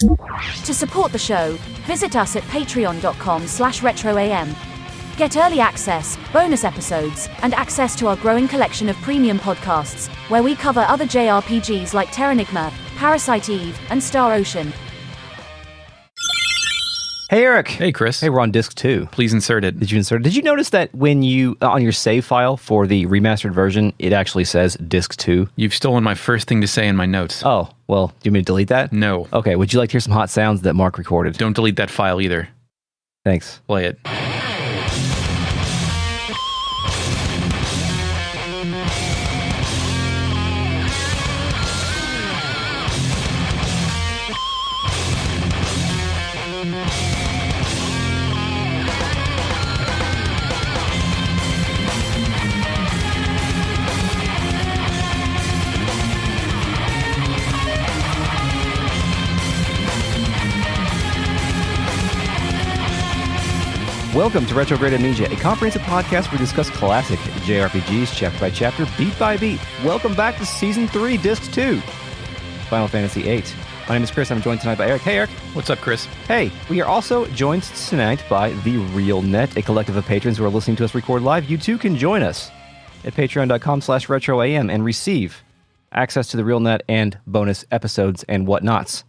To support the show, visit us at patreon.com/retroam. Get early access, bonus episodes, and access to our growing collection of premium podcasts, where we cover other JRPGs like Terranigma, Parasite Eve, and Star Ocean. Hey, Eric. Hey, Chris. Hey, we're on disc 2. Please insert it. Did you insert it? Did you notice that when you, on your save file for the remastered version, it actually says disc 2? You've stolen my first thing to say in my notes. Oh, well, do you want me to delete that? No. Okay, would you like to hear some hot sounds that Mark recorded? Don't delete that file either. Thanks. Play it. Welcome to Retrograde Amnesia, a comprehensive podcast where we discuss classic JRPGs chapter by chapter, beat by beat. Welcome back to Season 3, Disc 2, Final Fantasy VIII. My name is Chris. I'm joined tonight by Eric. Hey, Eric. What's up, Chris? Hey, we are also joined tonight by The Real Net, a collective of patrons who are listening to us record live. You too can join us at patreon.com/retroam and receive access to The Real Net and bonus episodes and whatnots.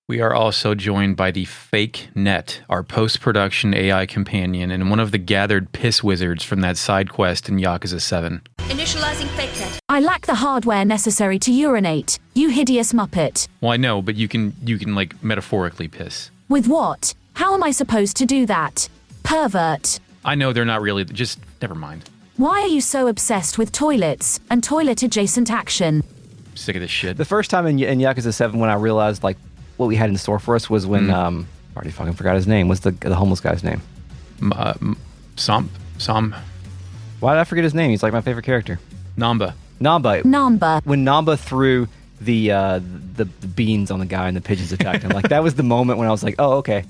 We are also joined by the Fake Net, our post-production AI companion, and one of the gathered piss wizards from that side quest in Yakuza 7. Initializing Fake Net. I lack the hardware necessary to urinate, you hideous muppet. Well, I know, but you can like metaphorically piss. With what? How am I supposed to do that? Pervert. I know they're not really. Just never mind. Why are you so obsessed with toilets and toilet-adjacent action? I'm sick of this shit. The first time in Yakuza 7 when I realized like what we had in store for us was when I already fucking forgot his name. What's the homeless guy's name? Som. Why did I forget his name? He's like my favorite character. Namba. Namba. When Namba threw the beans on the guy and the pigeons attacked him, like that was the moment when I was like, oh, okay,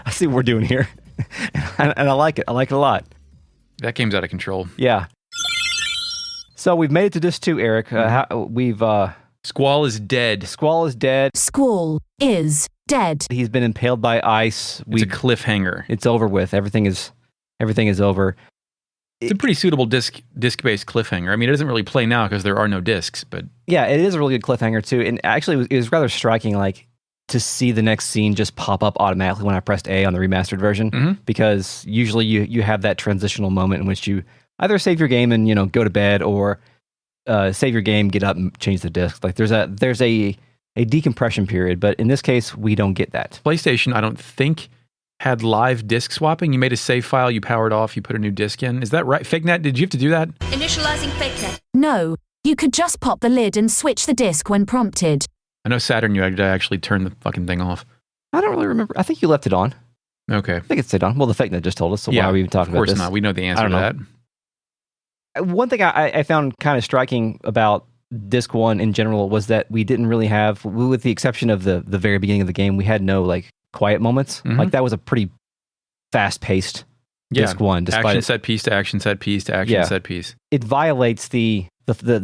I see what we're doing here, and I like it. I like it a lot. That game's out of control. Yeah. So we've made it to disc 2, Eric. Squall is dead. Squall is dead. Squall is dead. He's been impaled by ice. It's a cliffhanger. It's over with. Everything is over. It's a pretty suitable disc-based cliffhanger. I mean, it doesn't really play now because there are no discs, but yeah, it is a really good cliffhanger too. And actually, it was rather striking, like to see the next scene just pop up automatically when I pressed A on the remastered version, because usually you have that transitional moment in which you either save your game and go to bed, or save your game, get up, and change the disc. Like there's a decompression period, but in this case, we don't get that. PlayStation, I don't think, had live disc swapping. You made a save file, you powered off, you put a new disc in. Is that right? FakeNet, did you have to do that? Initializing Fake Net. No, you could just pop the lid and switch the disc when prompted. I know Saturn, you had to actually turn the fucking thing off. I don't really remember. I think you left it on. Okay. I think it stayed on. Well, the FakeNet just told us, so why are we even talking about this? Of course not. We know the answer to that. One thing I found kind of striking about Disc 1 in general was that we didn't really have, with the exception of the very beginning of the game, we had no like quiet moments. Like that was a pretty fast-paced Disc 1. Despite action set piece to action set piece to action set piece. It violates the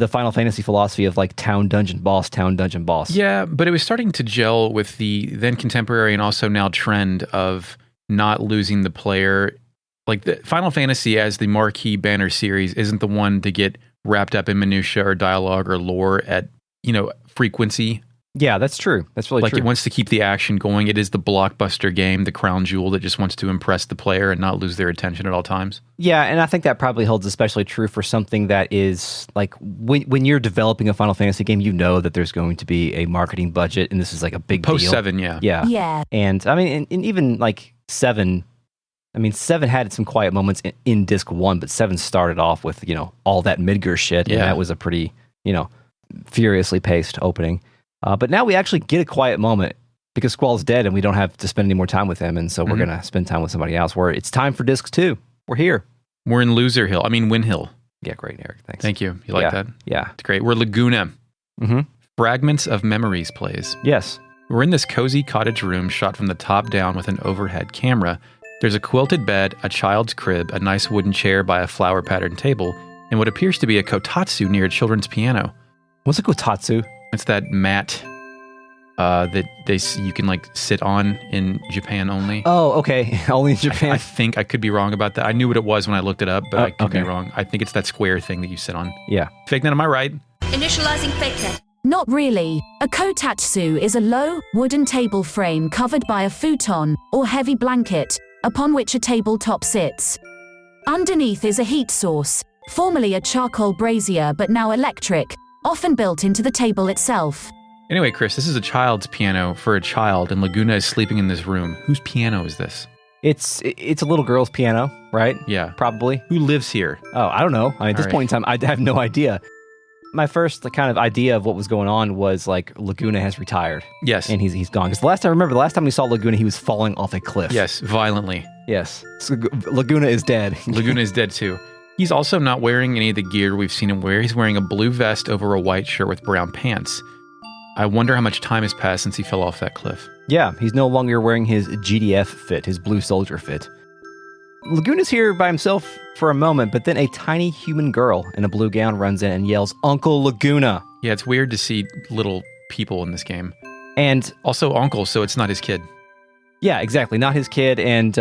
Final Fantasy philosophy of like town dungeon boss. Yeah, but it was starting to gel with the then contemporary and also now trend of not losing the player. Like the Final Fantasy as the marquee banner series isn't the one to get wrapped up in minutia or dialogue or lore at, frequency. Yeah, that's true. That's really true. Like it wants to keep the action going. It is the blockbuster game, the crown jewel that just wants to impress the player and not lose their attention at all times. Yeah, and I think that probably holds especially true for something that is like when you're developing a Final Fantasy game, you know that there's going to be a marketing budget, and this is like a big deal. Post 7, yeah. Yeah. And I mean, and even like 7. I mean, 7 had some quiet moments in Disc 1, but 7 started off with, all that Midgar shit, and that was a pretty, furiously paced opening. But now we actually get a quiet moment because Squall's dead and we don't have to spend any more time with him, and so we're going to spend time with somebody else. It's time for Disc 2. We're here. We're in Winhill. Yeah, great, Eric. Thanks. Thank you. You like that? Yeah. It's great. We're Laguna. Mm-hmm. Fragments of Memories plays. Yes. We're in this cozy cottage room shot from the top down with an overhead camera. There's a quilted bed, a child's crib, a nice wooden chair by a flower-patterned table, and what appears to be a kotatsu near a children's piano. What's a kotatsu? It's that matte that you can like sit on in Japan only. Oh, okay. Only in Japan. I think I could be wrong about that. I knew what it was when I looked it up, but I could be wrong. I think it's that square thing that you sit on. Yeah. FakeNet, am I right? Initializing FakeNet. Not really. A kotatsu is a low, wooden table frame covered by a futon, or heavy blanket, upon which a tabletop sits. Underneath is a heat source, formerly a charcoal brazier but now electric, often built into the table itself. Anyway, Chris, this is a child's piano for a child, and Laguna is sleeping in this room. Whose piano is this? It's a little girl's piano, right? Yeah. Probably. Who lives here? Oh, I don't know. I mean, at this point in time, I have no idea. My first kind of idea of what was going on was like Laguna has retired. Yes. And he's gone. Because the last time we saw Laguna, he was falling off a cliff. Yes, violently. Yes. So Laguna is dead. Laguna is dead too. He's also not wearing any of the gear we've seen him wear. He's wearing a blue vest over a white shirt with brown pants. I wonder how much time has passed since he fell off that cliff. Yeah, he's no longer wearing his GDF fit, his blue soldier fit. Laguna's here by himself for a moment, but then a tiny human girl in a blue gown runs in and yells, "Uncle Laguna!" Yeah, it's weird to see little people in this game. And also uncle, so it's not his kid. yeah, exactly. Not his kid, and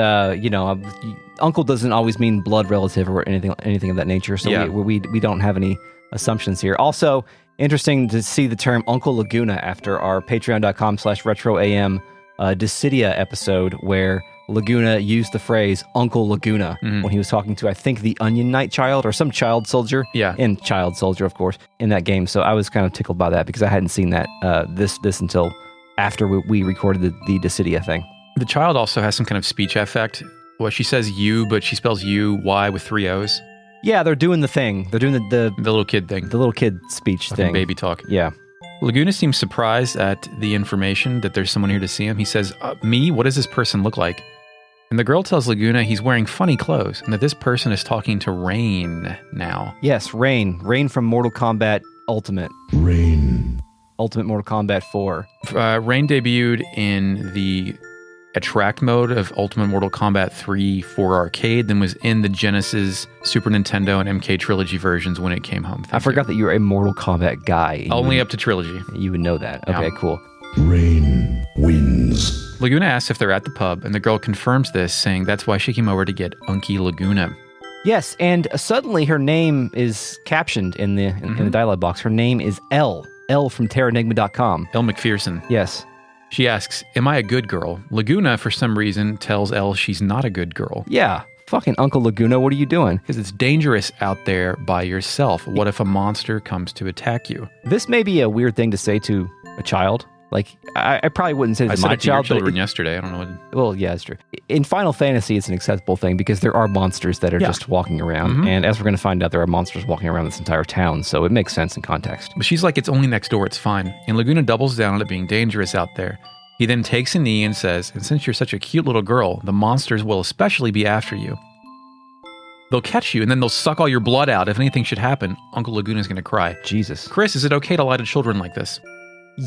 uncle doesn't always mean blood relative or anything of that nature. So Yeah. we don't have any assumptions here. Also, interesting to see the term Uncle Laguna after our patreon.com/retroam Dissidia episode, where Laguna used the phrase Uncle Laguna when he was talking to, I think, the Onion Knight child or some child soldier. Yeah. And child soldier, of course, in that game. So I was kind of tickled by that because I hadn't seen that this until after we recorded the Dissidia thing. The child also has some kind of speech affect. Well, she says you, but she spells U-Y with 3 O's. Yeah, they're doing the thing. They're doing the little kid thing. The little kid speech thing. Baby talk. Yeah. Laguna seems surprised at the information that there's someone here to see him. He says, me? What does this person look like? And the girl tells Laguna he's wearing funny clothes and that this person is talking to Raine now. Yes, Raine. Raine from Mortal Kombat Ultimate. Raine. Ultimate Mortal Kombat 4. Raine debuted in the attract mode of Ultimate Mortal Kombat 3 for arcade, then was in the Genesis, Super Nintendo, and MK Trilogy versions when it came home. I forgot that you were a Mortal Kombat guy. Only up to Trilogy. You would know that. Okay, Yeah. cool. Raine wins. Laguna asks if they're at the pub, and the girl confirms this, saying that's why she came over to get Unky Laguna. Yes, and suddenly her name is captioned in the dialogue box. Her name is Elle. Elle from Terranigma.com. Elle McPherson. Yes. She asks, am I a good girl? Laguna, for some reason, tells Elle she's not a good girl. Yeah. Fucking Uncle Laguna, what are you doing? Because it's dangerous out there by yourself. What if a monster comes to attack you? This may be a weird thing to say to a child. Like, I probably wouldn't say I this to said my it to your child. children yesterday. I don't know what... Well, yeah, it's true. In Final Fantasy, it's an acceptable thing because there are monsters that are just walking around. And as we're going to find out, there are monsters walking around this entire town. So it makes sense in context. But she's like, it's only next door, it's fine. And Laguna doubles down on it being dangerous out there. He then takes a knee and says, and since you're such a cute little girl, the monsters will especially be after you. They'll catch you, and then they'll suck all your blood out. If anything should happen, Uncle Laguna's going to cry. Jesus. Chris, is it okay to lie to children like this?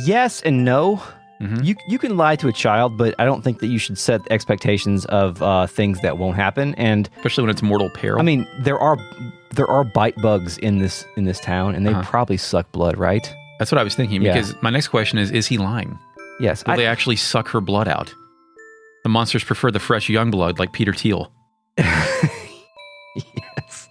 Yes and no. You can lie to a child, but I don't think that you should set expectations of things that won't happen. And especially when it's mortal peril. I mean, there are bite bugs in this town, and they probably suck blood, right? That's what I was thinking, Yeah. because my next question is he lying? Yes. Will they actually suck her blood out? The monsters prefer the fresh young blood, like Peter Thiel. Yes,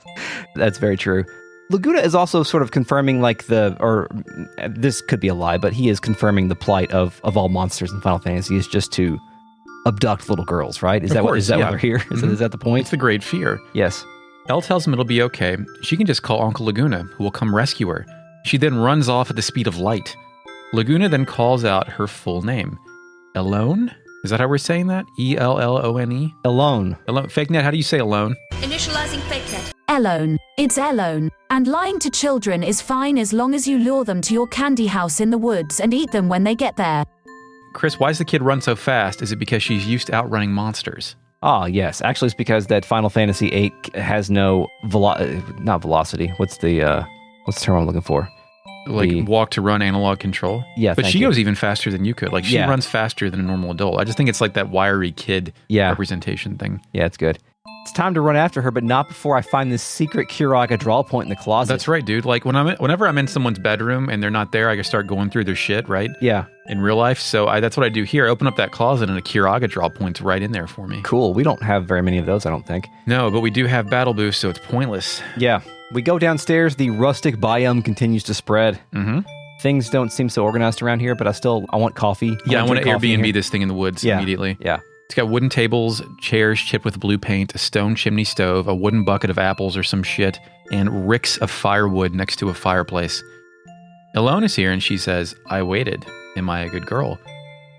that's very true. Laguna is also sort of confirming this could be a lie, but he is confirming the plight of all monsters in Final Fantasy is just to abduct little girls, right? Is that why they're here? Is that the point? It's the great fear. Yes. Elle tells him it'll be okay. She can just call Uncle Laguna, who will come rescue her. She then runs off at the speed of light. Laguna then calls out her full name. Ellone? Is that how we're saying that? E-L-L-O-N-E? Ellone. Ellone. FakeNet, how do you say Ellone? Initializing FakeNet. Ellone. It's Ellone. And lying to children is fine as long as you lure them to your candy house in the woods and eat them when they get there. Chris, why does the kid run so fast? Is it because she's used to outrunning monsters? Ah, yes. Actually, it's because that Final Fantasy VIII has no not velocity. What's the term I'm looking for? Like walk to run analog control? Yeah, but thank she you. goes even faster than you could. Like she runs faster than a normal adult. I just think it's like that wiry kid representation thing. Yeah, it's good. It's time to run after her, but not before I find this secret Kiros draw point in the closet. That's right, dude. Like whenever I'm in someone's bedroom and they're not there, I can start going through their shit, right? Yeah. In real life. So that's what I do here. I open up that closet and a Kiros draw point's right in there for me. Cool. We don't have very many of those, I don't think. No, but we do have battle boost, so it's pointless. Yeah. We go downstairs. The rustic biome continues to spread. Mm-hmm. Things don't seem so organized around here, but I want coffee. I want to drink coffee in Airbnb here. this thing in the woods immediately. Yeah. It's got wooden tables, chairs chipped with blue paint, a stone chimney stove, a wooden bucket of apples or some shit, and ricks of firewood next to a fireplace. Ellone is here and she says, I waited. Am I a good girl?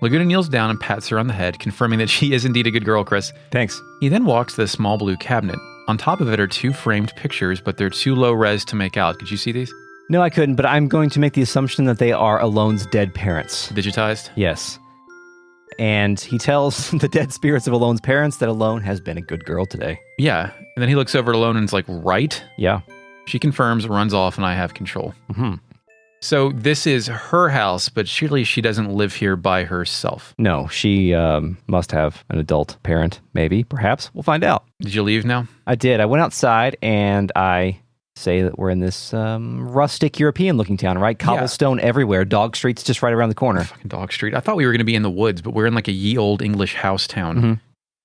Laguna kneels down and pats her on the head, confirming that she is indeed a good girl, Chris. Thanks. He then walks to the small blue cabinet. On top of it are 2 framed pictures, but they're too low res to make out. Could you see these? No, I couldn't, but I'm going to make the assumption that they are Ellone's dead parents. Digitized? Yes. And he tells the dead spirits of Ellone's parents that Ellone has been a good girl today. Yeah. And then he looks over at Ellone and is like, right? Yeah. She confirms, runs off, and I have control. Mm-hmm. So this is her house, but surely she doesn't live here by herself. No, she must have an adult parent, maybe, perhaps. We'll find out. Did you leave now? I did. I went outside and I say that we're in this rustic European-looking town, right? Cobblestone everywhere. Dog Street's just right around the corner. Fucking Dog Street. I thought we were going to be in the woods, but we're in like a ye old English house town. Mm-hmm.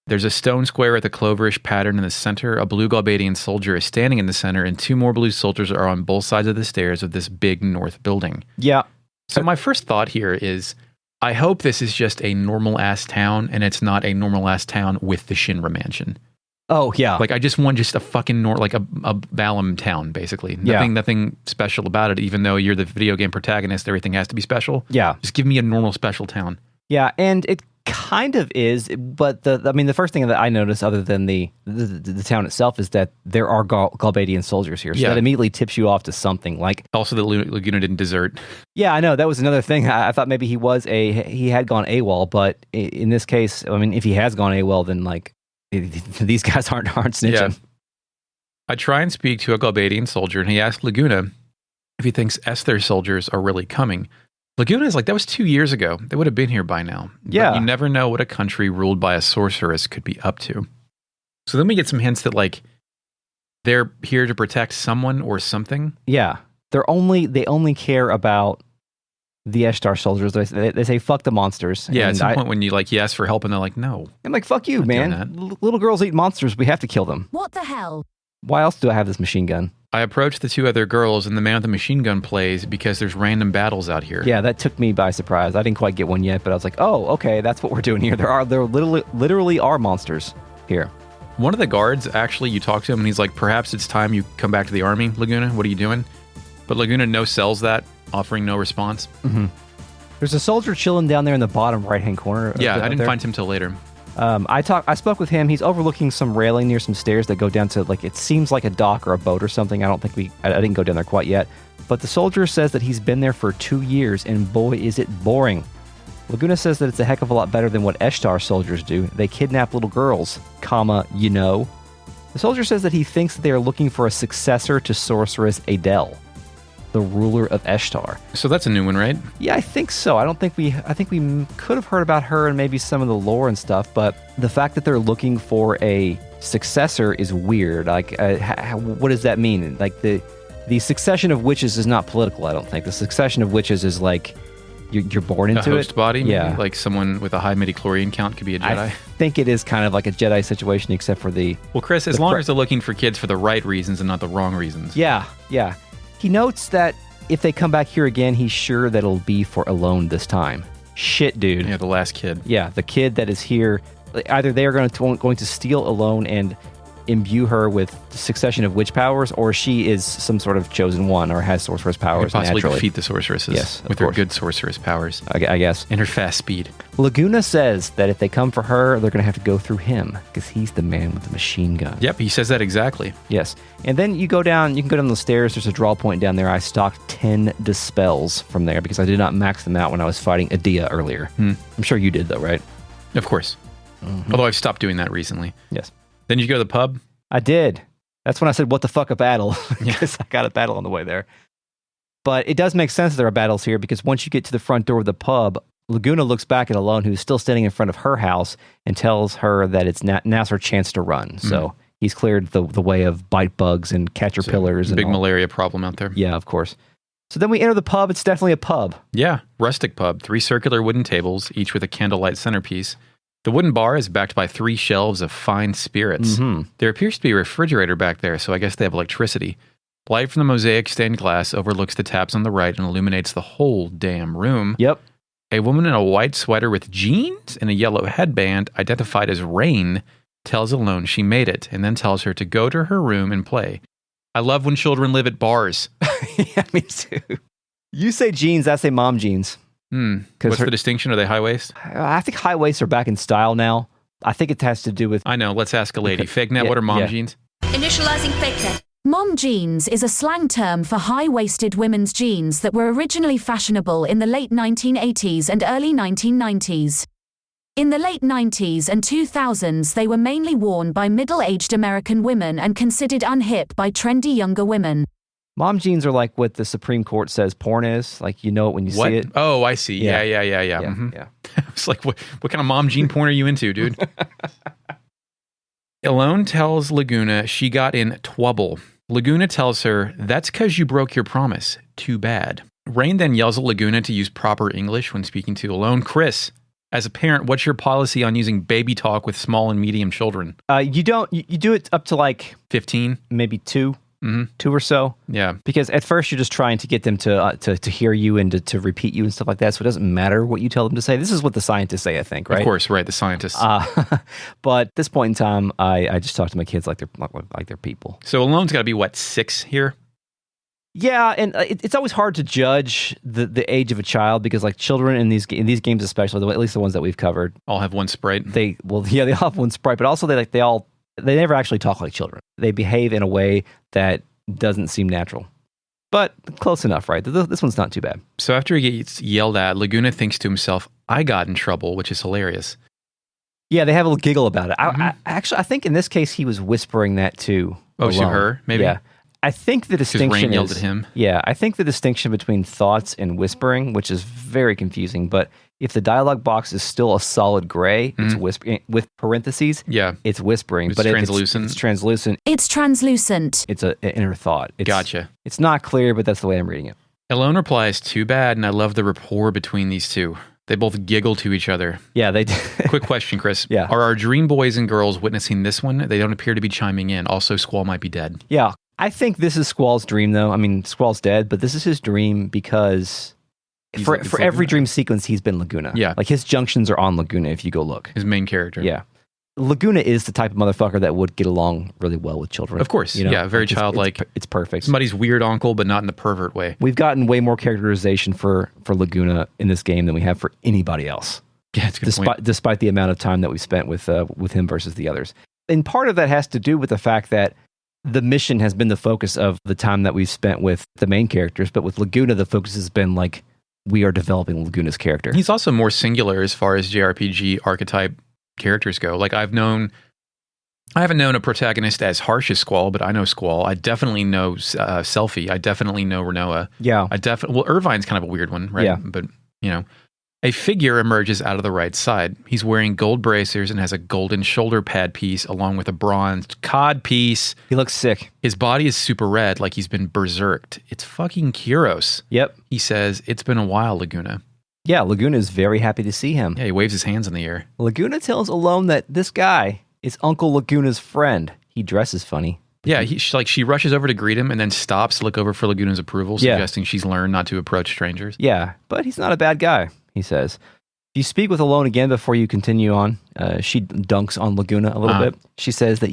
There's a stone square with a cloverish pattern in the center. A blue Galbadian soldier is standing in the center, and 2 more blue soldiers are on both sides of the stairs of this big north building. Yeah. So my first thought here is, I hope this is just a normal-ass town, and it's not a normal-ass town with the Shinra mansion. Oh, yeah. Like, I just want just a fucking, like a Balam town, basically. Nothing special about it, even though you're the video game protagonist, everything has to be special. Yeah. Just give me a normal special town. Yeah, and it kind of is, but the first thing that I noticed, other than the town itself, is that there are Galbadian soldiers here. So that immediately tips you off to something. Like, also, the Laguna didn't desert. Yeah, I know. That was another thing. I thought maybe he had gone AWOL, but in this case, I mean, if he has gone AWOL, then like these guys aren't snitching. Yeah. I try and speak to a Galbadian soldier, and he asks Laguna if he thinks Esther soldiers are really coming. Laguna is like, that was 2 years ago. They would have been here by now. Yeah. But you never know what a country ruled by a sorceress could be up to. So then we get some hints that like they're here to protect someone or something. Yeah. They only care about the Eshtar soldiers. They say, fuck the monsters. Yeah, and at some point when you ask for help and they're like, no. I'm like, fuck you, I'm not man. doing Little girls eat monsters. We have to kill them. What the hell? Why else do I have this machine gun? I approach the 2 other girls and the man with the machine gun plays because there's random battles out here. Yeah, that took me by surprise. I didn't quite get one yet, but I was like, oh, okay, that's what we're doing here. There literally are monsters here. One of the guards, actually, you talk to him and he's like, perhaps it's time you come back to the army, Laguna. What are you doing? But Laguna no-sells that, offering no response. Mm-hmm. There's a soldier chilling down there in the bottom right-hand corner. Yeah, I didn't find him till later. I spoke with him. He's overlooking some railing near some stairs that go down to, like, it seems like a dock or a boat or something. I didn't go down there quite yet. But the soldier says that he's been there for 2 years, and boy, is it boring. Laguna says that it's a heck of a lot better than what Eshtar soldiers do. They kidnap little girls, you know. The soldier says that he thinks that they are looking for a successor to sorceress Adele, the ruler of Eshtar. So that's a new one, right? Yeah, I think so. I think we could have heard about her and maybe some of the lore and stuff, but the fact that they're looking for a successor is weird. Like, what does that mean? Like, the succession of witches is not political, I don't think. The succession of witches is like, you're born into a host it. body, maybe? Yeah. Like someone with a high midichlorian count could be a Jedi. I think it is kind of like a Jedi situation, except for Well, Chris, as long as they're looking for kids for the right reasons and not the wrong reasons. Yeah. He notes that if they come back here again, he's sure that it'll be for Ellone this time. Shit, dude. Yeah, the last kid. Yeah, the kid that is here. Either they are going to steal Ellone and imbue her with the succession of witch powers, or she is some sort of chosen one or has sorceress powers. Possibly naturally. defeat the sorceresses. Yes, with her good sorceress powers. I guess. And her fast speed. Laguna says that if they come for her, they're going to have to go through him because he's the man with the machine gun. Yep, he says that exactly. Yes. And then you can go down the stairs. There's a draw point down there. I stocked 10 dispels from there because I did not max them out when I was fighting Adia earlier. I'm sure you did though, right? Of course. Mm-hmm. Although I've stopped doing that recently. Yes. Then you go to the pub? I did. That's when I said, what the fuck, a battle? Yeah. Because I got a battle on the way there. But it does make sense that there are battles here because once you get to the front door of the pub, Laguna looks back at Ellone, who's still standing in front of her house, and tells her that it's now's her chance to run. So he's cleared the way of bite bugs and caterpillars. Big and malaria problem out there. Yeah, of course. So then we enter the pub. It's definitely a pub. Yeah, rustic pub. 3 circular wooden tables, each with a candlelight centerpiece. The wooden bar is backed by 3 shelves of fine spirits. There appears to be a refrigerator back there, so I guess they have electricity. Light from the mosaic stained glass overlooks the taps on the right and illuminates the whole damn room. Yep. A woman in a white sweater with jeans and a yellow headband, identified as Raine, tells Ellone she made it and then tells her to go to her room and play. I love when children live at bars. Yeah, me too. You say jeans, I say mom jeans. What's the distinction? Are they high waist? I think high waists are back in style now. I think it has to do with... I know. Let's ask a lady. Fake net, what are mom jeans? Initializing fake net. Mom jeans is a slang term for high-waisted women's jeans that were originally fashionable in the late 1980s and early 1990s. In the late 90s and 2000s, they were mainly worn by middle-aged American women and considered unhip by trendy younger women. Mom jeans are like what the Supreme Court says porn is. Like, you know it when you see it. Oh, I see. Yeah. Yeah. Yeah. It's like, what kind of mom jean porn are you into, dude? Ellone tells Laguna she got in trouble. Laguna tells her, that's because you broke your promise. Too bad. Raine then yells at Laguna to use proper English when speaking to Ellone. Chris, as a parent, what's your policy on using baby talk with small and medium children? You do it up to like 15, maybe 2 or so. Yeah. Because at first you're just trying to get them to hear you and to repeat you and stuff like that. So it doesn't matter what you tell them to say. This is what the scientists say, I think, right? Of course, right. The scientists. But at this point in time, I just talk to my kids like they're people. So Ellone's got to be, what, 6 here? Yeah, and it's always hard to judge the age of a child because, like, children in these games, especially at least the ones that we've covered, all have one sprite. They all have one sprite, but also they never actually talk like children. They behave in a way that doesn't seem natural, but close enough, right? This one's not too bad. So after he gets yelled at, Laguna thinks to himself, "I got in trouble," which is hilarious. Yeah, they have a little giggle about it. I think in this case he was whispering that too. Oh, to her, maybe. Yeah. I think the distinction Raine yelled is, at him. Yeah, I think the distinction between thoughts and whispering, which is very confusing, but if the dialogue box is still a solid gray, it's whispering with parentheses. Yeah, it's whispering, it's but translucent. It's translucent. It's translucent. It's an inner thought. Gotcha. It's not clear, but that's the way I'm reading it. Ellone replies, "Too bad," and I love the rapport between these two. They both giggle to each other. Yeah, they do. Quick question, Chris. Yeah. Are our dream boys and girls witnessing this one? They don't appear to be chiming in. Also, Squall might be dead. Yeah. I think this is Squall's dream, though. I mean, Squall's dead, but this is his dream because for every dream sequence, he's been Laguna. Yeah. Like, his junctions are on Laguna if you go look. His main character. Yeah. Laguna is the type of motherfucker that would get along really well with children. Of course. You know? Yeah, very childlike. It's perfect. Somebody's weird uncle, but not in the pervert way. We've gotten way more characterization for Laguna in this game than we have for anybody else. Yeah, it's a good point. Despite the amount of time that we've spent with him versus the others. And part of that has to do with the fact that the mission has been the focus of the time that we've spent with the main characters, but with Laguna, the focus has been like, we are developing Laguna's character. He's also more singular as far as JRPG archetype characters go. Like, I haven't known a protagonist as harsh as Squall, but I know Squall. I definitely know Selphie. I definitely know Renoa. Yeah. Well, Irvine's kind of a weird one, right? Yeah. But, you know. A figure emerges out of the right side. He's wearing gold bracers and has a golden shoulder pad piece along with a bronzed cod piece. He looks sick. His body is super red, like he's been berserked. It's fucking Kiros. Yep. He says, "It's been a while, Laguna." Yeah, Laguna is very happy to see him. Yeah, he waves his hands in the air. Laguna tells Ellone that this guy is Uncle Laguna's friend. He dresses funny. Yeah, she rushes over to greet him and then stops to look over for Laguna's approval, suggesting she's learned not to approach strangers. Yeah, but he's not a bad guy, he says. If you speak with Ellone again before you continue on, she dunks on Laguna a little bit. She says that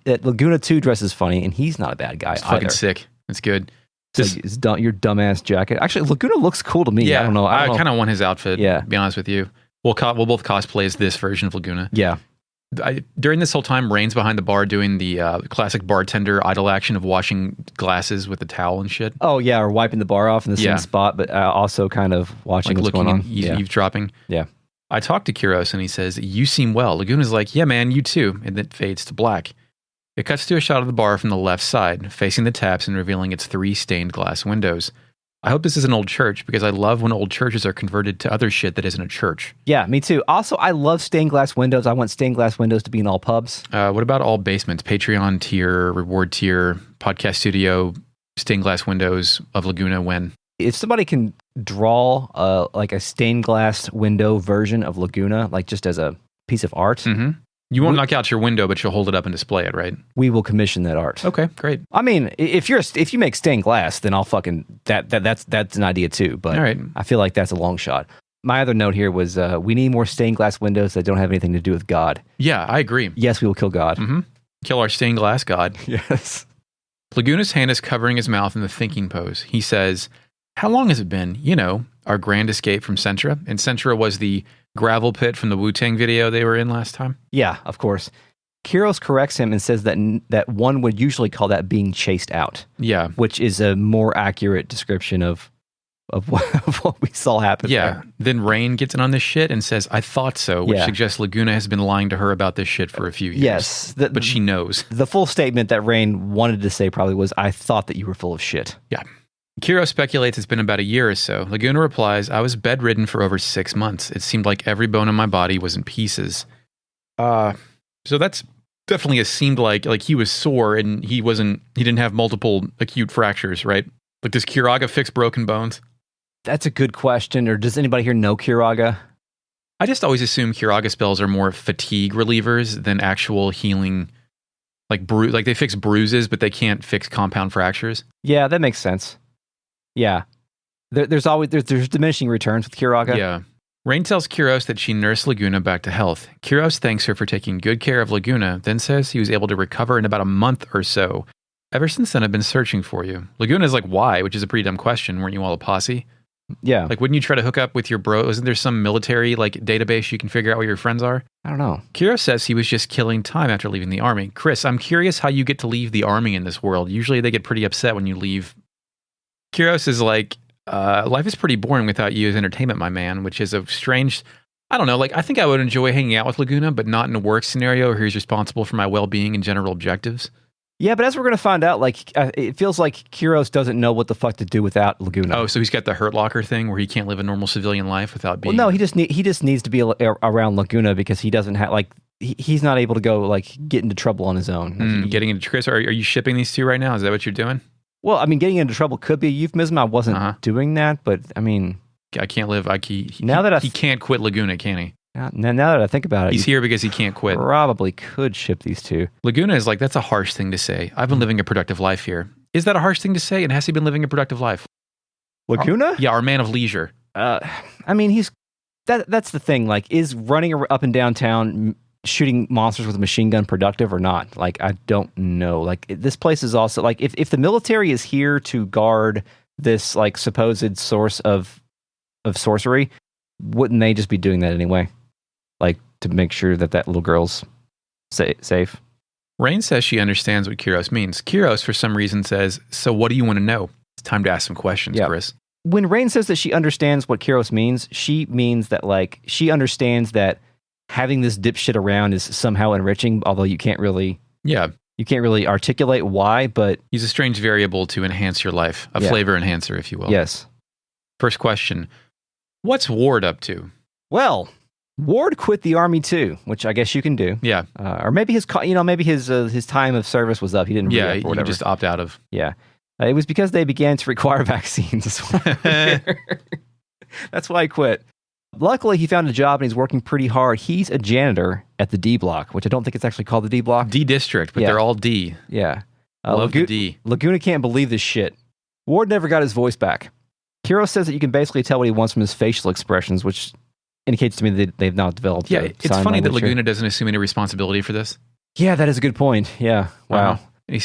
that Laguna too dresses funny, and he's not a bad guy either. Fucking sick. It's good. So your dumbass jacket. Actually, Laguna looks cool to me. Yeah, I don't know. I kind of want his outfit. Yeah. To be honest with you, we'll both cosplay as this version of Laguna. Yeah. During this whole time, Raine's behind the bar doing the classic bartender idle action of washing glasses with a towel and shit. Oh, yeah, or wiping the bar off in the same spot, but also kind of watching what's going on. Eavesdropping. Yeah. I talked to Kiros and he says, "You seem well." Laguna's like, "Yeah, man, you too." And then fades to black. It cuts to a shot of the bar from the left side, facing the taps and revealing its 3 stained glass windows. I hope this is an old church because I love when old churches are converted to other shit that isn't a church. Yeah, me too. Also, I love stained glass windows. I want stained glass windows to be in all pubs. What about all basements? Patreon tier, reward tier, podcast studio, stained glass windows of Laguna when? If somebody can draw like a stained glass window version of Laguna, like just as a piece of art, You won't knock out your window, but you'll hold it up and display it, right? we will commission that art. Okay, great. I mean, if you make stained glass, then I'll fucking that's an idea too. But All right. I feel like that's a long shot. My other note here was we need more stained glass windows that don't have anything to do with God. Yeah, I agree. Yes, we will kill God. Kill our stained glass god. Yes. Laguna's hand is covering his mouth in the thinking pose. He says, how long has it been? You know, our grand escape from Sentra. And Sentra was the gravel pit from the Wu-Tang video they were in last time. Yeah, of course. Kiros corrects him and says that one would usually call that being chased out. Yeah. Which is a more accurate description of what we saw happen there. Then Raine gets in on this shit and says, I thought so, which Yeah. suggests Laguna has been lying to her about this shit for a few years. Yes. But she knows. The full statement that Raine wanted to say probably was, I thought that you were full of shit. Yeah. Kiro speculates it's been about a year or so. Laguna replies, I was bedridden for over 6 months. It seemed like every bone in my body was in pieces. So that's definitely seemed like he was sore and he didn't have multiple acute fractures, right? Like, does Kiraga fix broken bones? That's a good question. Or does anybody here know Kiraga? I just always assume Kiraga spells are more fatigue relievers than actual healing, like they fix bruises, but they can't fix compound fractures. Yeah, that makes sense. Yeah. There's diminishing returns with Kiraga. Yeah. Raine tells Kiros that she nursed Laguna back to health. Kiros thanks her for taking good care of Laguna, then says he was able to recover in about a month or so. Ever since then, I've been searching for you. Laguna's like, why? Which is a pretty dumb question. Weren't you all a posse? Yeah. Like, wouldn't you try to hook up with your bro? Isn't there some military database you can figure out where your friends are? I don't know. Kiros says he was just killing time after leaving the army. Chris, I'm curious how you get to leave the army in this world. Usually they get pretty upset when you leave. Kiros is like, life is pretty boring without you as entertainment, my man, which is a strange, I don't know, I think I would enjoy hanging out with Laguna, but not in a work scenario where he's responsible for my well-being and general objectives. Yeah, but as we're going to find out, it feels like Kiros doesn't know what the fuck to do without Laguna. Oh, so he's got the Hurt Locker thing where he can't live a normal civilian life without being... Well, no, he just needs to be around Laguna because he doesn't have, he's not able to go, get into trouble on his own. Getting into... Chris, are you shipping these two right now? Is that what you're doing? Well, I mean, getting into trouble could be a euphemism. I wasn't doing that, but I mean... I can't live... he can't quit Laguna, can he? Now that I think about it... He's here because he can't quit. Probably could ship these two. Laguna is that's a harsh thing to say. I've been living a productive life here. Is that a harsh thing to say? And has he been living a productive life? Laguna? Yeah, our man of leisure. I mean, that's the thing. Is running up and down town... shooting monsters with a machine gun productive or not? I don't know. This place is also if the military is here to guard this supposed source of sorcery, wouldn't they just be doing that anyway? To make sure that little girl's safe. Raine says she understands what Kiros means. Kiros, for some reason, says, so what do you want to know? It's time to ask some questions, Chris. When Raine says that she understands what Kiros means, she means that she understands that having this dipshit around is somehow enriching, although you can't really articulate why, but... He's a strange variable to enhance your life, a flavor enhancer, if you will. Yes. First question, what's Ward up to? Well, Ward quit the army too, which I guess you can do. Yeah. Or maybe his time of service was up. He didn't re-up or whatever. He just opt out of. Yeah. It was because they began to require vaccines. That's why he quit. Luckily, he found a job and he's working pretty hard. He's a janitor at the D block, which I don't think it's actually called the D block. D district, but they're all D. Yeah. Love the D. Laguna can't believe this shit. Ward never got his voice back. Kiros says that you can basically tell what he wants from his facial expressions, which indicates to me that they've not developed. Yeah, it's funny that Laguna doesn't assume any responsibility for this. Yeah, that is a good point. Yeah. Wow.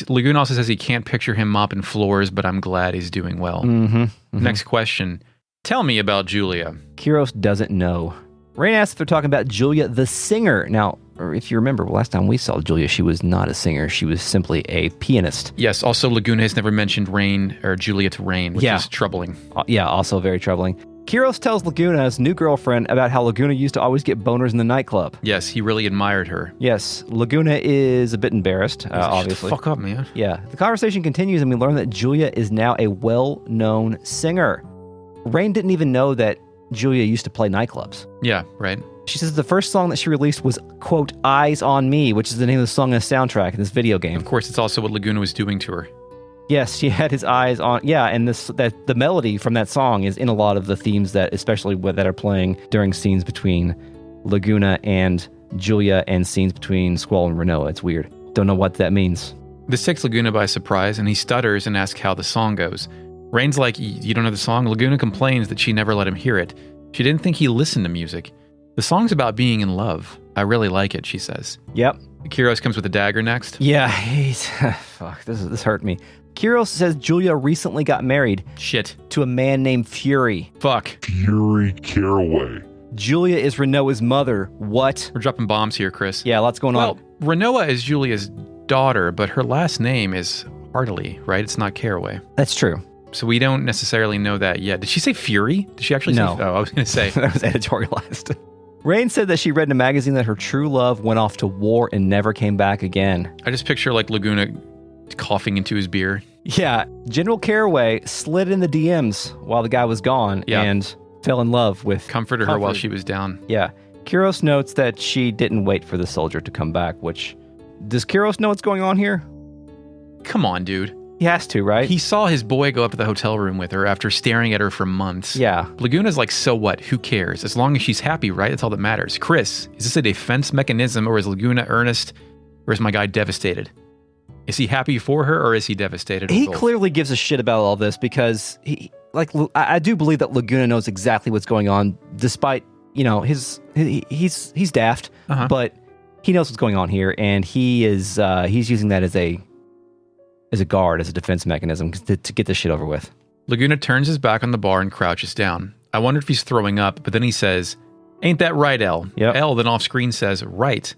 Laguna also says he can't picture him mopping floors, but I'm glad he's doing well. Next question. Tell me about Julia. Kiros doesn't know. Raine asks if they're talking about Julia the singer. Now, if you remember, last time we saw Julia, she was not a singer. She was simply a pianist. Yes, also Laguna has never mentioned Raine or Julia to Raine, which is troubling. Yeah, also very troubling. Kiros tells Laguna's new girlfriend about how Laguna used to always get boners in the nightclub. Yes, he really admired her. Yes, Laguna is a bit embarrassed, obviously. Fuck up, man. Yeah. The conversation continues, and we learn that Julia is now a well-known singer. Raine didn't even know that Julia used to play nightclubs. Yeah, right. She says the first song that she released was, quote, Eyes on Me, which is the name of the song in the soundtrack in this video game. Of course, it's also what Laguna was doing to her. Yes, she had his eyes on. Yeah, and the melody from that song is in a lot of the themes that, especially that are playing during scenes between Laguna and Julia and scenes between Squall and Rinoa. It's weird. Don't know what that means. This takes Laguna by surprise, and he stutters and asks how the song goes. Raine's like, you don't know the song? Laguna complains that she never let him hear it. She didn't think he listened to music. The song's about being in love. I really like it, she says. Yep. Kiros comes with a dagger next. Yeah, fuck, this hurt me. Kiros says Julia recently got married. Shit. To a man named Fury. Fuck. Fury Caraway. Julia is Rinoa's mother. What? We're dropping bombs here, Chris. Yeah, lots going on. Well, Rinoa is Julia's daughter, but her last name is Hartley, right? It's not Caraway. That's true. So we don't necessarily know that yet. Did she say Fury? Did she actually No. say? Oh, I was going to say. That was editorialized. Raine said that she read in a magazine that her true love went off to war and never came back again. I just picture like Laguna coughing into his beer. Yeah, General Caraway slid in the DMs while the guy was gone and fell in love with... Comforted her while she was down. Yeah. Kiros notes that she didn't wait for the soldier to come back, which... Does Kiros know what's going on here? Come on, dude. He has to, right? He saw his boy go up to the hotel room with her after staring at her for months. Yeah. Laguna's like, so what? Who cares? As long as she's happy, right? That's all that matters. Chris, is this a defense mechanism, or is Laguna earnest, or is my guy devastated? Is he happy for her, or is he devastated? He clearly gives a shit about all this because I do believe that Laguna knows exactly what's going on, despite, he's daft, but he knows what's going on here, and he's using that as a guard, as a defense mechanism to get this shit over with. Laguna turns his back on the bar and crouches down. I wonder if he's throwing up, but then he says, ain't that right, Elle? Yep. Elle then off screen says, right.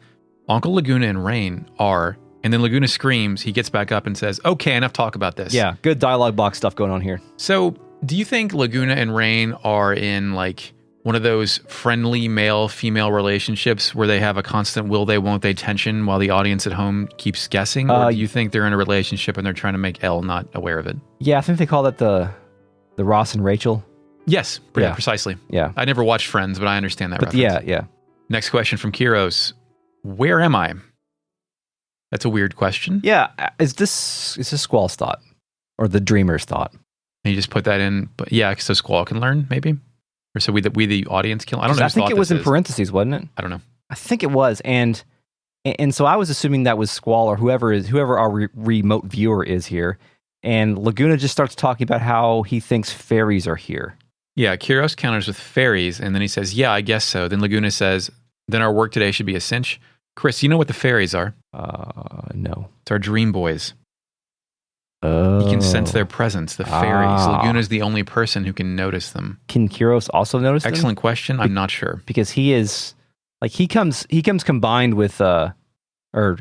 Uncle Laguna and Raine are, and then Laguna screams, he gets back up and says, okay, enough talk about this. Yeah, good dialogue box stuff going on here. So, do you think Laguna and Raine are in like one of those friendly male-female relationships where they have a constant will they, won't they tension while the audience at home keeps guessing? Or do you think they're in a relationship and they're trying to make Elle not aware of it? Yeah, I think they call that the Ross and Rachel. Yes, yeah, precisely. Yeah. I never watched Friends, but I understand that reference. Yeah. Next question from Kiros. Where am I? That's a weird question. Yeah, is this Squall's thought? Or the dreamer's thought? And you just put that in, but yeah, so Squall can learn, maybe? Or so we the audience can. I don't know. I think it was in parentheses, wasn't it? I don't know. I think it was, and so I was assuming that was Squall or whoever our remote viewer is here. And Laguna just starts talking about how he thinks faeries are here. Yeah, Kiros counters with faeries, and then he says, "Yeah, I guess so." Then Laguna says, "Then our work today should be a cinch." Chris, you know what the faeries are? No. It's our dream boys. Oh. You can sense their presence, the faeries. Laguna's the only person who can notice them. Can Kiros also notice them? Excellent question. I'm not sure. Because he is, like, he comes combined with, or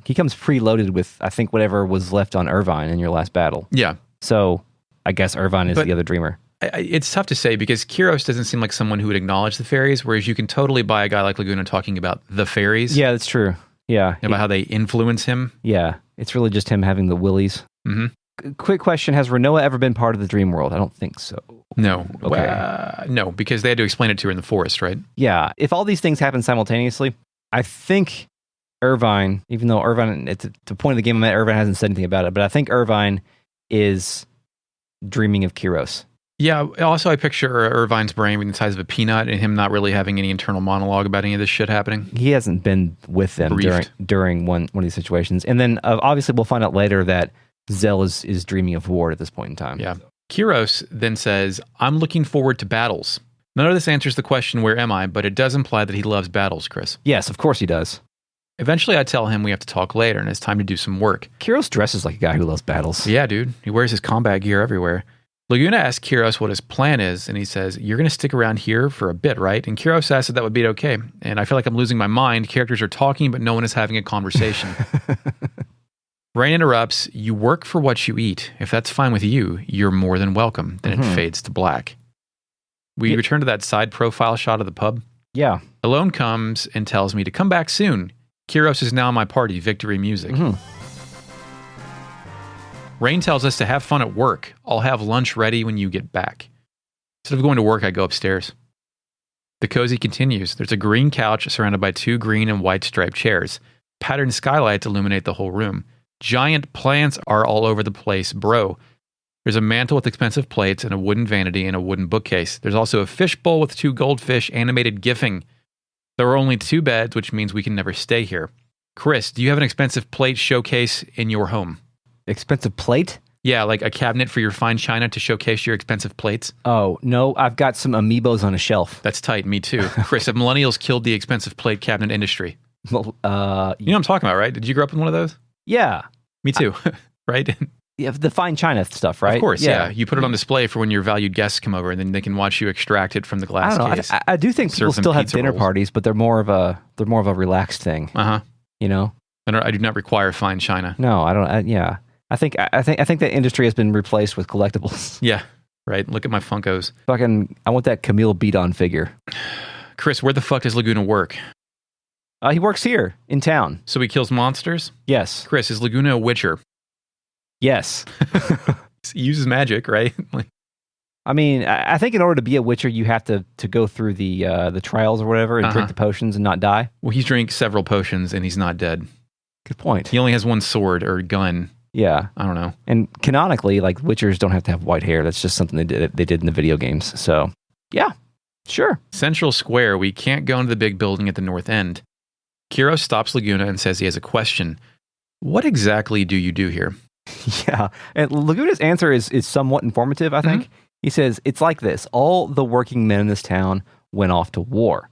he comes preloaded with, I think, whatever was left on Irvine in your last battle. Yeah. So, I guess Irvine is the other dreamer. It's tough to say because Kiros doesn't seem like someone who would acknowledge the faeries, whereas you can totally buy a guy like Laguna talking about the faeries. Yeah, that's true. Yeah. About how they influence him. Yeah. It's really just him having the willies. Mm-hmm. Quick question. Has Rinoa ever been part of the dream world? I don't think so. No. Okay. No, because they had to explain it to her in the forest, right? Yeah. If all these things happen simultaneously, I think Irvine, even though Irvine, at the point of the game, Irvine hasn't said anything about it, but I think Irvine is dreaming of Kiros. Yeah. Also, I picture Irvine's brain being the size of a peanut and him not really having any internal monologue about any of this shit happening. He hasn't been with them during one of these situations. And then obviously we'll find out later that Zell is dreaming of Ward at this point in time. Yeah. Kiros then says, I'm looking forward to battles. None of this answers the question, where am I? But it does imply that he loves battles, Chris. Yes, of course he does. Eventually I tell him we have to talk later and it's time to do some work. Kiros dresses like a guy who loves battles. Yeah, dude. He wears his combat gear everywhere. Laguna asks Kiros what his plan is, and he says, you're going to stick around here for a bit, right? And Kiros asks if that would be okay. And I feel like I'm losing my mind. Characters are talking, but no one is having a conversation. Raine interrupts, you work for what you eat. If that's fine with you, you're more than welcome. Then it fades to black. We return to that side profile shot of the pub. Yeah. Ellone comes and tells me to come back soon. Kiros is now my party, victory music. Raine tells us to have fun at work. I'll have lunch ready when you get back. Instead of going to work, I go upstairs. The cozy continues. There's a green couch surrounded by 2 green and white striped chairs. Patterned skylights illuminate the whole room. Giant plants are all over the place, bro. There's a mantle with expensive plates and a wooden vanity and a wooden bookcase. There's also a fishbowl with 2 goldfish, animated gifting. There are only 2 beds, which means we can never stay here. Chris, do you have an expensive plate showcase in your home? Expensive plate? Yeah, like a cabinet for your fine china to showcase your expensive plates. Oh, no, I've got some amiibos on a shelf. That's tight, me too. Chris, have millennials killed the expensive plate cabinet industry? Well, You know what I'm talking about, right? Did you grow up with one of those? yeah. Me too, right? Yeah, the fine china stuff, right? Of course, yeah. You put it on display for when your valued guests come over, and then they can watch you extract it from the I glass don't know. case. I do think people Serve them still have pizza dinner rolls. parties, but they're more of a relaxed thing. Uh-huh. You know? I do not require fine china. No, I don't. Yeah, I think that industry has been replaced with collectibles. Yeah, right. Look at my Funkos. Fucking, I want that Camille beat-on figure. Chris, where the fuck does Laguna work? He works here in town. So he kills monsters? Yes. Chris, is Laguna a witcher? Yes. He uses magic, right? I mean, I think in order to be a Witcher, you have to go through the trials or whatever and drink the potions and not die. Well, he's drank several potions and he's not dead. Good point. He only has 1 sword or gun. Yeah. I don't know. And canonically, like, Witchers don't have to have white hair. That's just something they did in the video games. So, yeah, sure. Central Square, we can't go into the big building at the north end. Kiros stops Laguna and says he has a question. What exactly do you do here? Yeah. And Laguna's answer is somewhat informative, I think. He says, it's like this. All the working men in this town went off to war.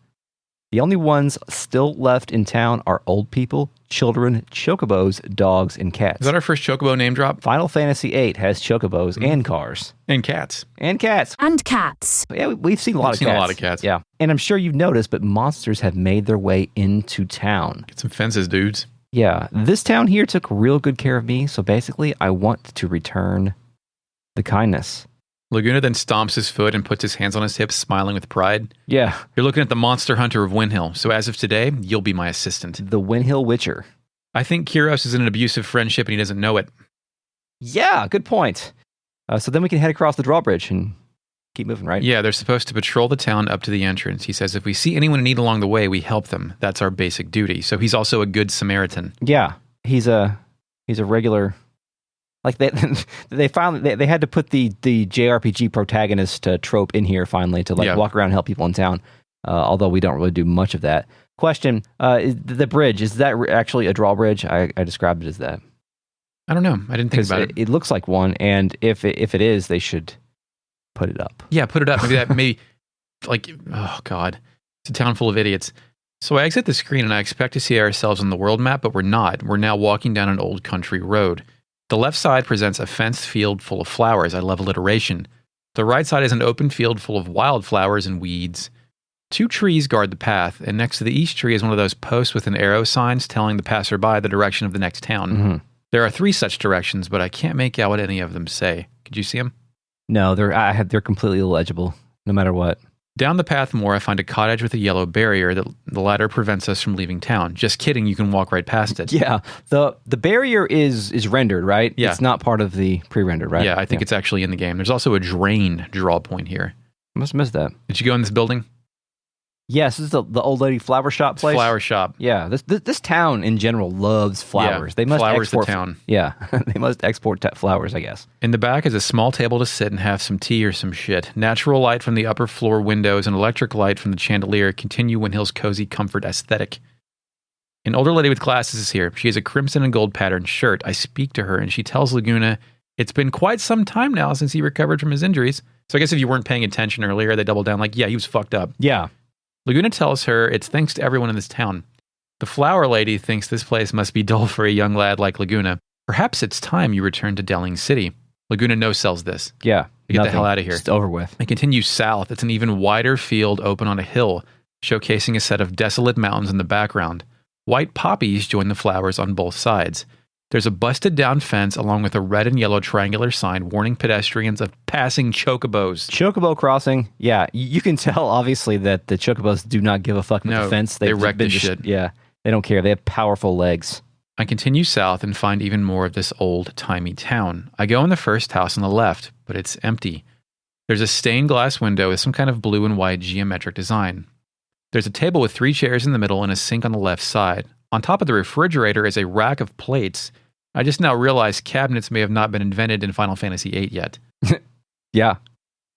The only ones still left in town are old people, children, chocobos, dogs, and cats. Is that our first chocobo name drop? Final Fantasy VIII has chocobos and cars. And cats. And cats. And cats. Yeah, we've seen a lot of cats. a lot of cats. Yeah. And I'm sure you've noticed, but monsters have made their way into town. Get some fences, dudes. Yeah. This town here took real good care of me, so basically I want to return the kindness. Laguna then stomps his foot and puts his hands on his hips, smiling with pride. Yeah. You're looking at the monster hunter of Winhill, so as of today, you'll be my assistant. The Winhill Witcher. I think Kiros is in an abusive friendship and he doesn't know it. Yeah, good point. So then we can head across the drawbridge and keep moving, right? Yeah, they're supposed to patrol the town up to the entrance. He says if we see anyone in need along the way, we help them. That's our basic duty. So he's also a good Samaritan. Yeah. He's a regular. Like they finally they had to put the JRPG protagonist trope in here finally to walk around and help people in town. Although we don't really do much of that. Question: is the bridge, is that actually a drawbridge? I described it as that. I don't know. I didn't think about it. It looks like one, and if it is, they should put it up. Yeah, put it up. Maybe like, oh God, it's a town full of idiots. So I exit the screen and I expect to see ourselves on the world map, but we're not. We're now walking down an old country road. The left side presents a fenced field full of flowers. I love alliteration. The right side is an open field full of wildflowers and weeds. 2 trees guard the path, and next to the each tree is one of those posts with an arrow signs telling the passerby the direction of the next town. Mm-hmm. There are 3 such directions, but I can't make out what any of them say. Could you see them? No, they're completely illegible, no matter what. Down the path more, I find a cottage with a yellow barrier that the latter prevents us from leaving town. Just kidding, you can walk right past it. Yeah, the barrier is rendered, right? Yeah. It's not part of the pre-rendered, right? Yeah, I think it's actually in the game. There's also a drain draw point here. I must have missed that. Did you go in this building? Yes, this is the old lady flower shop place. Flower shop. Yeah, this town in general loves flowers. Yeah, They must flowers export the town. Yeah, they must export flowers, I guess. In the back is a small table to sit and have some tea or some shit. Natural light from the upper floor windows and electric light from the chandelier continue Winhill's cozy comfort aesthetic. An older lady with glasses is here. She has a crimson and gold patterned shirt. I speak to her and she tells Laguna it's been quite some time now since he recovered from his injuries. So I guess if you weren't paying attention earlier, they double down like, yeah, he was fucked up. Yeah. Laguna tells her it's thanks to everyone in this town. The flower lady thinks this place must be dull for a young lad like Laguna. Perhaps it's time you return to Delling City. Laguna no-sells this. Yeah. Get the hell out of here. Just over with. They continue south. It's an even wider field open on a hill, showcasing a set of desolate mountains in the background. White poppies join the flowers on both sides. There's a busted down fence along with a red and yellow triangular sign warning pedestrians of passing chocobos. Chocobo crossing. Yeah, you can tell obviously that the chocobos do not give a fuck with the fence. They wreck been the shit. Yeah, they don't care. They have powerful legs. I continue south and find even more of this old-timey town. I go in the first house on the left, but it's empty. There's a stained glass window with some kind of blue and white geometric design. There's a table with 3 chairs in the middle and a sink on the left side. On top of the refrigerator is a rack of plates. I just now realized cabinets may have not been invented in Final Fantasy VIII yet. Yeah.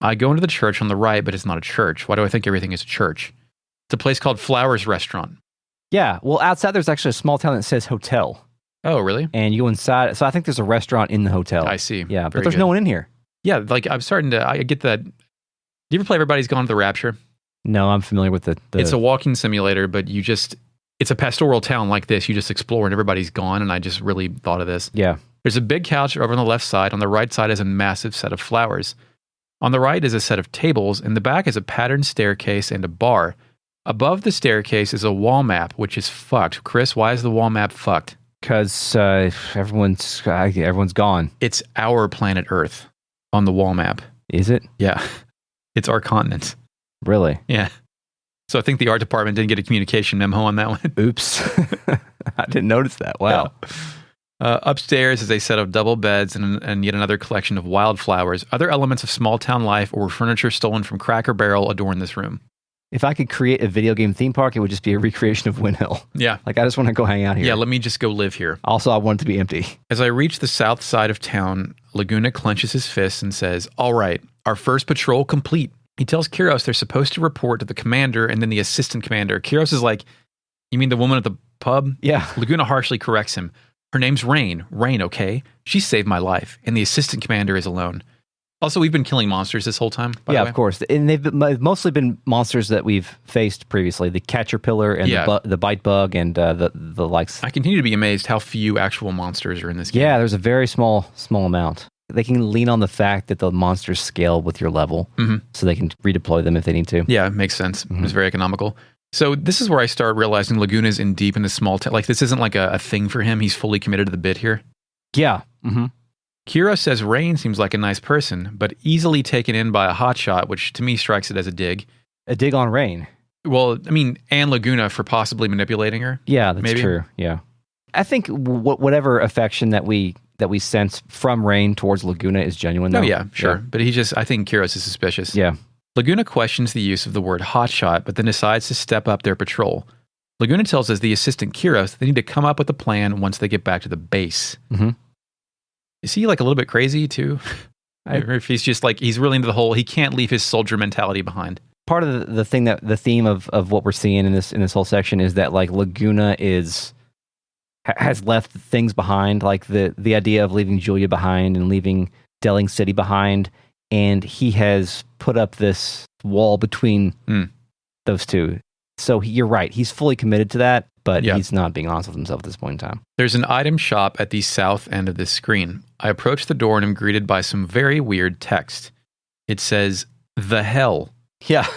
I go into the church on the right, but it's not a church. Why do I think everything is a church? It's a place called Flowers Restaurant. Yeah. Well, outside there's actually a small town that says hotel. Oh, really? And you go inside. So I think there's a restaurant in the hotel. I see. Yeah, but Very there's good. no one in here. Yeah, like I'm starting to, I get that. Do you ever play Everybody's Gone to the Rapture? No, I'm familiar with the It's a walking simulator, but it's a pastoral town like this. You just explore and everybody's gone, and I just really thought of this. Yeah. There's a big couch over on the left side. On the right side is a massive set of flowers. On the right is a set of tables. In the back is a patterned staircase and a bar. Above the staircase is a wall map, which is fucked. Chris, why is the wall map fucked? Because everyone's gone. It's our planet Earth on the wall map. Is it? Yeah. It's our continent. Really? Yeah. So I think the art department didn't get a communication memo on that one. Oops. I didn't notice that. Wow. Yeah. Upstairs is a set of double beds and yet another collection of wildflowers. Other elements of small town life or furniture stolen from Cracker Barrel adorn this room. If I could create a video game theme park, it would just be a recreation of Winhill. Yeah. Like, I just want to go hang out here. Yeah, let me just go live here. Also, I want it to be empty. As I reach the south side of town, Laguna clenches his fists and says, "All right, our first patrol complete." He tells Kiros they're supposed to report to the commander and then the assistant commander. Kiros is like, "You mean the woman at the pub?" Yeah. Laguna harshly corrects him. "Her name's Raine. Raine, okay? She saved my life. And the assistant commander is Ellone." Also, we've been killing monsters this whole time, by the way. Of course. And they've mostly been monsters that we've faced previously. The caterpillar and the bite bug and the likes. I continue to be amazed how few actual monsters are in this game. Yeah, there's a very small amount. They can lean on the fact that the monsters scale with your level, so they can redeploy them if they need to. Yeah, it makes sense. It's very economical. So this is where I start realizing Laguna's in deep in this small town. Like, this isn't like a thing for him. He's fully committed to the bit here. Yeah. Mm-hmm. Kira says Raine seems like a nice person, but easily taken in by a hotshot, which to me strikes it as a dig. A dig on Raine. Well, I mean, and Laguna for possibly manipulating her. Yeah, that's maybe. true. Yeah. I think whatever affection that we sense from Raine towards Laguna is genuine, though. Oh, yeah, sure. Yeah. But I think Kiros is suspicious. Yeah. Laguna questions the use of the word hotshot, but then decides to step up their patrol. Laguna tells us the assistant Kiros they need to come up with a plan once they get back to the base. Mm-hmm. Is he like a little bit crazy too? Or if he's just like, he's really into the whole, he can't leave his soldier mentality behind. Part of the theme of what we're seeing in this whole section is that like Laguna has left things behind, like the idea of leaving Julia behind and leaving Delling City behind, and he has put up this wall between those two. So you're right, he's fully committed to that, but he's not being honest with himself at this point in time. There's an item shop at the south end of this screen. I approach the door and am greeted by some very weird text. It says, "The hell." Yeah.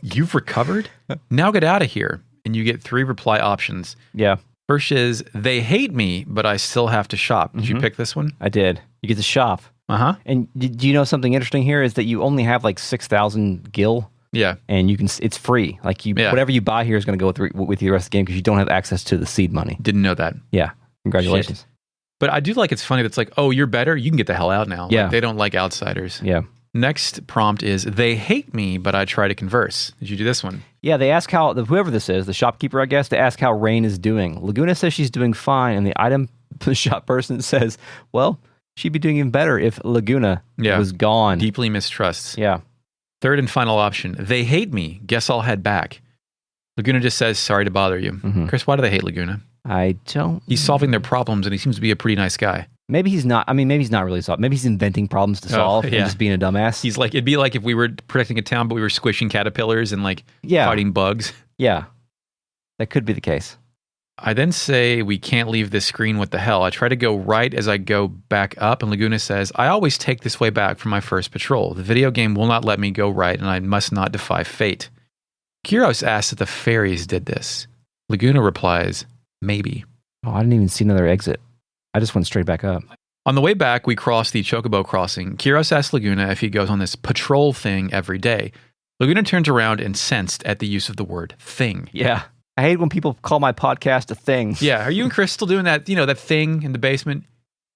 You've recovered? Now get out of here. And you get 3 reply options. Yeah. First is, "They hate me, but I still have to shop." Did you pick this one? I did. You get to shop. Uh-huh. And do you know something interesting here is that you only have like 6,000 gil. Yeah. And it's free. Like whatever you buy here is going to go with you the rest of the game because you don't have access to the seed money. Didn't know that. Yeah. Congratulations. Shit. But I do like it's funny that's like, oh, you're better? You can get the hell out now. Yeah. Like, they don't like outsiders. Yeah. Next prompt is, "They hate me, but I try to converse." Did you do this one? Yeah, they ask whoever this is, the shopkeeper, I guess, they ask how Raine is doing. Laguna says she's doing fine, and the item shop person says, well, she'd be doing even better if Laguna was gone. Deeply mistrusts. Yeah. Third and final option, "They hate me. Guess I'll head back." Laguna just says, "Sorry to bother you." Chris, why do they hate Laguna? I don't... He's solving their problems, and he seems to be a pretty nice guy. Maybe he's not. I mean, maybe he's not really solving. Maybe he's inventing problems to solve and just being a dumbass. He's like, it'd be like if we were protecting a town, but we were squishing caterpillars and like fighting bugs. Yeah, that could be the case. I then say, "We can't leave this screen. What the hell?" I try to go right as I go back up, and Laguna says, "I always take this way back from my first patrol. The video game will not let me go right, and I must not defy fate." Kiros asks if the faeries did this. Laguna replies, "Maybe." Oh, I didn't even see another exit. I just went straight back up. On the way back, we cross the Chocobo crossing. Kiros asks Laguna if he goes on this patrol thing every day. Laguna turns around incensed at the use of the word thing. Yeah. I hate when people call my podcast a thing. Yeah. Are you and Chris still doing that, that thing in the basement?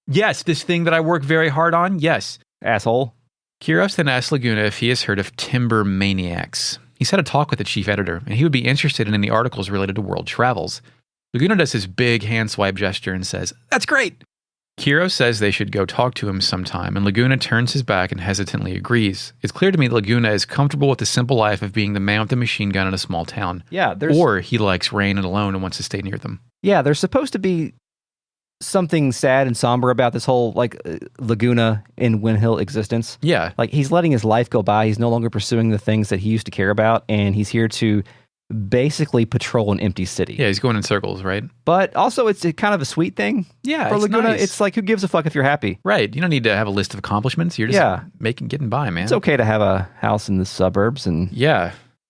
Yes. This thing that I work very hard on? Yes. Asshole. Kiros then asks Laguna if he has heard of timber maniacs. He's had a talk with the chief editor, and he would be interested in any articles related to world travels. Laguna does his big hand swipe gesture and says, "That's great." Kiros says they should go talk to him sometime, and Laguna turns his back and hesitantly agrees. It's clear to me that Laguna is comfortable with the simple life of being the man with the machine gun in a small town. Yeah, or he likes Raine and Ellone and wants to stay near them. Yeah, there's supposed to be something sad and somber about this whole Laguna in Winhill existence. Yeah. Like he's letting his life go by. He's no longer pursuing the things that he used to care about, and he's here to basically patrol an empty city. Yeah, he's going in circles, right? But also it's kind of a sweet thing. Yeah, for it's Laguna. nice. It's like, who gives a fuck if you're happy? Right. You don't need to have a list of accomplishments. You're just getting by, man. It's okay to have a house in the suburbs and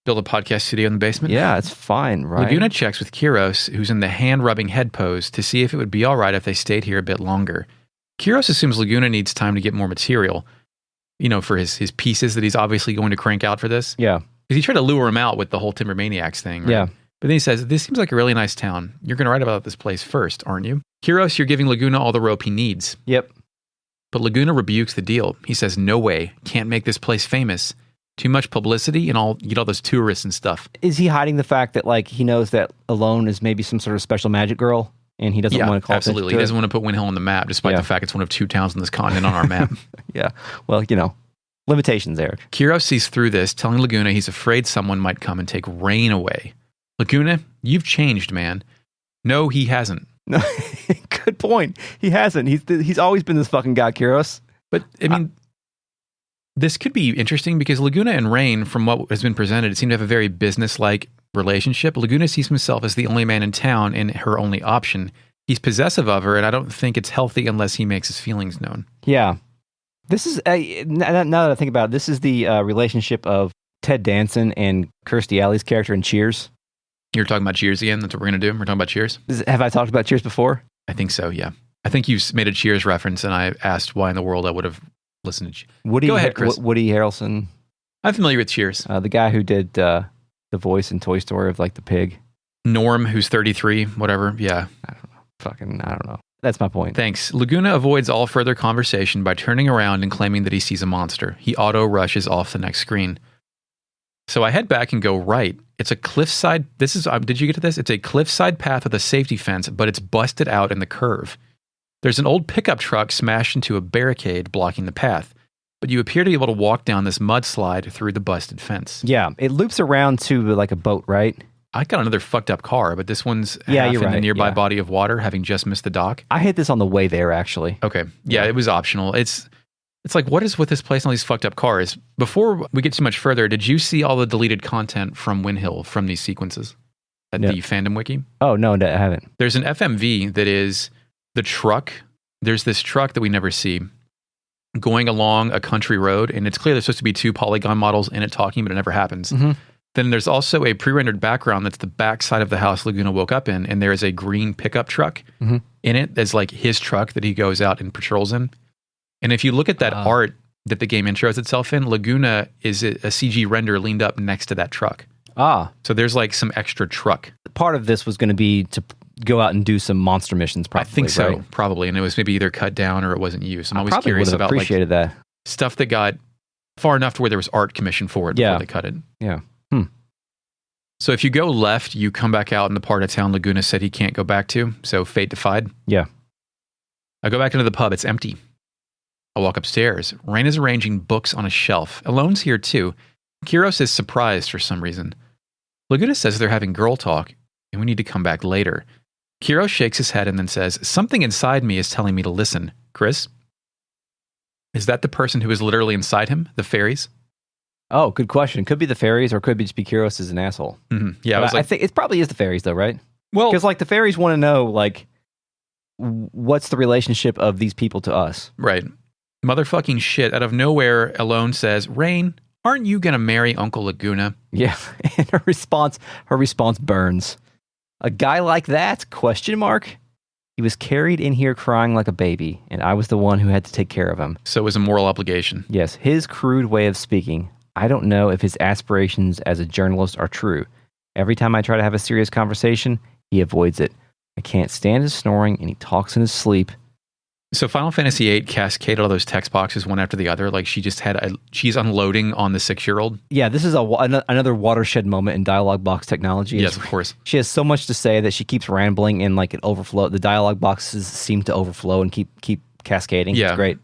build a podcast studio in the basement. Yeah, it's fine, right? Laguna checks with Kiros, who's in the hand-rubbing head pose, to see if it would be all right if they stayed here a bit longer. Kiros assumes Laguna needs time to get more material, for his pieces that he's obviously going to crank out for this. Yeah. Because he tried to lure him out with the whole Timber Maniacs thing, right? Yeah. But then he says, "This seems like a really nice town. You're going to write about this place first, aren't you?" Kiros, you're giving Laguna all the rope he needs. Yep. But Laguna rebukes the deal. He says, "No way. Can't make this place famous. Too much publicity and you get all those tourists and stuff." Is he hiding the fact that he knows that Ellone is maybe some sort of special magic girl and he doesn't want to call absolutely. He doesn't want to put Winhill on the map, despite the fact it's one of 2 towns on this continent on our map. Yeah. Well, limitations, Eric. Kiros sees through this, telling Laguna he's afraid someone might come and take Raine away. "Laguna, you've changed, man." No, he hasn't. No, good point. He hasn't. He's always been this fucking guy, Kiros. But I mean, this could be interesting because Laguna and Raine, from what has been presented, seem to have a very business-like relationship. Laguna sees himself as the only man in town and her only option. He's possessive of her, and I don't think it's healthy unless he makes his feelings known. Yeah. This is, now that I think about it, this is the relationship of Ted Danson and Kirstie Alley's character in Cheers. You're talking about Cheers again? That's what we're going to do? We're talking about Cheers? Have I talked about Cheers before? I think so, yeah. I think you made a Cheers reference, and I asked why in the world I would have listened to Cheers. Go ahead, Chris. Woody Harrelson. I'm familiar with Cheers. The guy who did the voice in Toy Story of the pig. Norm, who's 33, whatever. Yeah. I don't know. That's my point. Thanks. Laguna avoids all further conversation by turning around and claiming that he sees a monster. He auto rushes off the next screen. So I head back and go right. It's a cliffside. Did you get to this? It's a cliffside path with a safety fence, but it's busted out in the curve. There's an old pickup truck smashed into a barricade blocking the path, but you appear to be able to walk down this mudslide through the busted fence. Yeah, it loops around to a boat, right? I got another fucked up car, but this one's you're in right. a nearby body of water, having just missed the dock. I hit this on the way there, actually. Okay. Yeah, it was optional. It's like, what is with this place and all these fucked up cars? Before we get too much further, did you see all the deleted content from Winhill from these sequences at the fandom wiki? Oh, no, I haven't. There's an FMV that is the truck. There's this truck that we never see going along a country road, and it's clear there's supposed to be 2 polygon models in it talking, but it never happens. Mm-hmm. Then there's also a pre-rendered background that's the backside of the house Laguna woke up in, and there is a green pickup truck in it that's his truck that he goes out and patrols in. And if you look at that art that the game intros itself in, Laguna is a CG render leaned up next to that truck. So there's some extra truck. Part of this was going to be to go out and do some monster missions, probably. I think so, right? probably. And it was maybe either cut down or it wasn't used. I'm always probably curious would have about appreciated that stuff that got far enough to where there was art commissioned for it before they cut it. Yeah. So if you go left, you come back out in the part of town Laguna said he can't go back to. So fate defied. Yeah. I go back into the pub. It's empty. I walk upstairs. Raine is arranging books on a shelf. Ellone's here too. Kiros is surprised for some reason. Laguna says they're having girl talk and we need to come back later. Kiros shakes his head and then says, "Something inside me is telling me to listen." Chris? Is that the person who is literally inside him? The faeries? Oh, good question. Could be the fairies, or could be just be Kiros as an asshole. Mm-hmm. Yeah, I think it probably is the fairies, though, right? Well, because the fairies want to know, what's the relationship of these people to us? Right. Motherfucking shit. Out of nowhere, Ellone says, "Raine, aren't you gonna marry Uncle Laguna?" Yeah, and her response burns. A guy like that? Question mark. He was carried in here crying like a baby, and I was the one who had to take care of him. So it was a moral obligation. Yes, his crude way of speaking. I don't know if his aspirations as a journalist are true. Every time I try to have a serious conversation, he avoids it. I can't stand his snoring, and he talks in his sleep. So Final Fantasy VIII cascaded all those text boxes one after the other. Like she's unloading on the 6-year-old. Yeah, this is another watershed moment in dialogue box technology. Yes, of course. She has so much to say that she keeps rambling and like it overflow. The dialogue boxes seem to overflow and keep cascading. Yeah. It's great.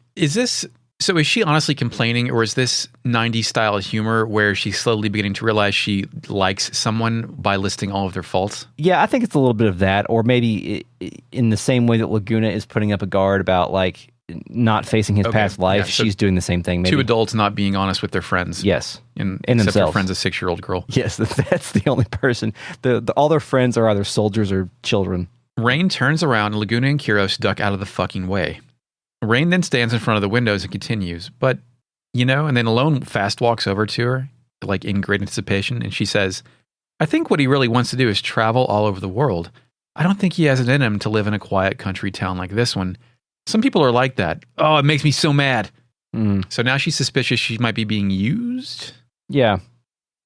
So is she honestly complaining, or is this 90s style humor where she's slowly beginning to realize she likes someone by listing all of their faults? Yeah, I think it's a little bit of that, or maybe in the same way that Laguna is putting up a guard about like not facing his past life, yeah, so she's doing the same thing. Maybe. Two adults not being honest with their friends. Yes, and in except themselves. her friend's a 6-year-old girl. Yes, that's the only person. All their friends are either soldiers or children. Raine turns around, and Laguna and Kiros duck out of the fucking way. Raine then stands in front of the windows and continues, but, and then Ellone fast walks over to her, like in great anticipation, and she says, I think what he really wants to do is travel all over the world. I don't think he has it in him to live in a quiet country town like this one. Some people are like that. Oh, it makes me so mad. So now she's suspicious she might be being used? Yeah.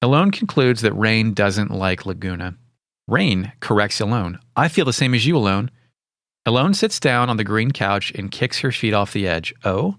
Ellone concludes that Raine doesn't like Laguna. Raine corrects Ellone. I feel the same as you, Ellone. Ellone sits down on the green couch and kicks her feet off the edge. Oh?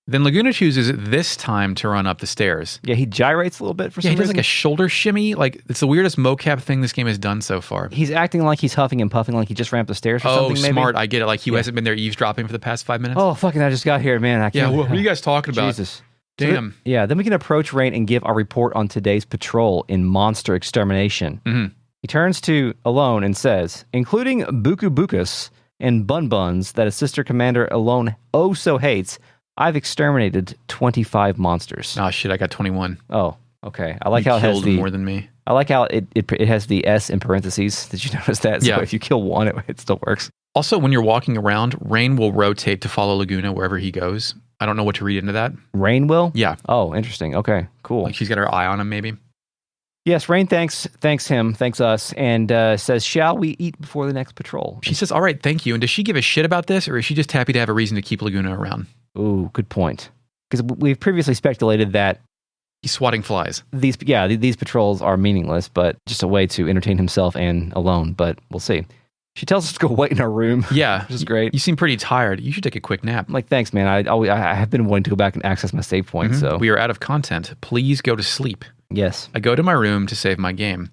Then Laguna chooses this time to run up the stairs. Yeah, he gyrates a little bit for some reason. He does reason. like a shoulder shimmy. Like, it's the weirdest mocap thing this game has done so far. He's acting like he's huffing and puffing, like he just ramped the stairs or something, maybe? Oh, smart. I get it. Like he hasn't been there eavesdropping for the past 5 minutes. Oh, fucking, I just got here, man. I can't. What are you guys talking about? Jesus. Damn. Then we can approach Raine and give our report on today's patrol in monster extermination. Mm-hmm. He turns to Ellone and says, including Buku Bukus and Bun Buns that a sister commander Ellone oh so hates, I've exterminated 25 monsters. Oh shit, I got 21. Oh, okay. I like how it has killed the more than me. I like how it has the S in parentheses. Did you notice that? So if you kill one, it still works. Also, when you're walking around, Raine will rotate to follow Laguna wherever he goes. I don't know what to read into that. Raine will? Yeah. Oh, interesting. Okay, cool. Like she's got her eye on him, maybe. Yes, Raine thanks us, and says, shall we eat before the next patrol? She says, all right, thank you. And does she give a shit about this, or is she just happy to have a reason to keep Laguna around? Ooh, good point. Because we've previously speculated that he's swatting flies. These patrols are meaningless, but just a way to entertain himself and Ellone, but we'll see. She tells us to go wait in our room. Yeah. Which is great. You seem pretty tired. You should take a quick nap. I'm like, thanks, man. I have been wanting to go back and access my save point, so. We are out of content. Please go to sleep. Yes. I go to my room to save my game.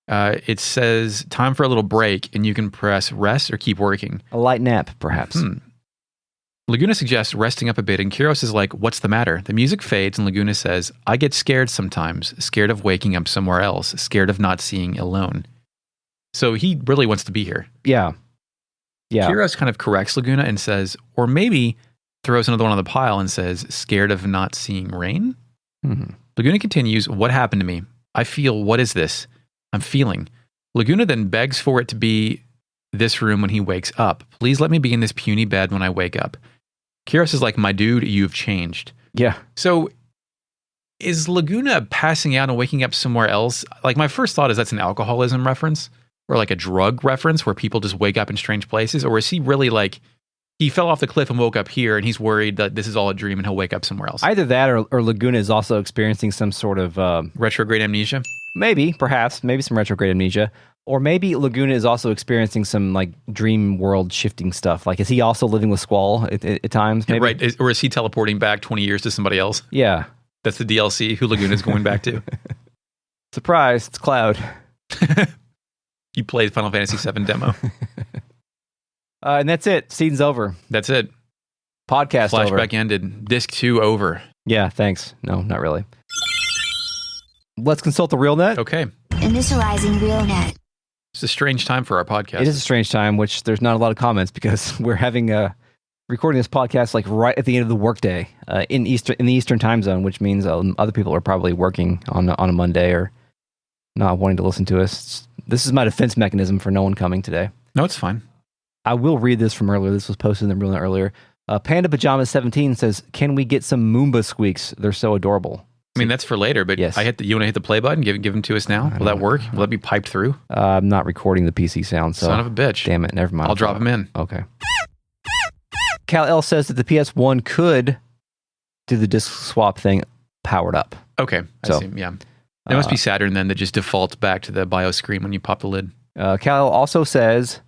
It says, time for a little break, and you can press rest or keep working. A light nap, perhaps. Laguna suggests resting up a bit, and Kiros is like, what's the matter? The music fades, and Laguna says, I get scared sometimes, scared of waking up somewhere else, scared of not seeing Ellone. So he really wants to be here. Yeah. Kiros kind of corrects Laguna and says, or maybe throws another one on the pile and says, scared of not seeing Raine? Mm-hmm. Laguna continues, what happened to me? I feel, what is this? I'm feeling. Laguna then begs for it to be this room when he wakes up. Please let me be in this puny bed when I wake up. Kiros is like, my dude, you've changed. Yeah. So is Laguna passing out and waking up somewhere else? Like, my first thought is that's an alcoholism reference or like a drug reference where people just wake up in strange places. Or is he really like, he fell off the cliff and woke up here and he's worried that this is all a dream and he'll wake up somewhere else? Either that or Laguna is also experiencing some sort of... retrograde amnesia? Maybe some retrograde amnesia. Or maybe Laguna is also experiencing some like dream world shifting stuff. Like, is he also living with Squall at times? Maybe? Right. Or is he teleporting back 20 years to somebody else? Yeah. That's the DLC who Laguna's going back to. Surprise, it's Cloud. You played Final Fantasy VII demo. And that's it. Scene's over. That's it. Podcast over. Flashback ended. Disc 2 over. Yeah, thanks. No, not really. Let's consult the RealNet. Okay. Initializing RealNet. It's a strange time for our podcast. It is a strange time, which there's not a lot of comments because we're having recording this podcast like right at the end of the workday in the Eastern time zone, which means other people are probably working on a Monday or not wanting to listen to us. This is my defense mechanism for no one coming today. No, it's fine. I will read this from earlier. This was posted in the RealNet earlier. Panda Pajamas 17 says, "Can we get some Moomba squeaks? They're so adorable." mean, that's for later, but Yes. you want to hit the play button? Give them to us now? Will that work? Will that be piped through? I'm not recording the PC sound, so... Son of a bitch. Damn it, never mind. I'll drop them in. Okay. Cal L says that the PS1 could do the disc swap thing powered up. Okay. I So, see. Yeah. It must be Saturn then that just defaults back to the BIOS screen when you pop the lid. Cal L also says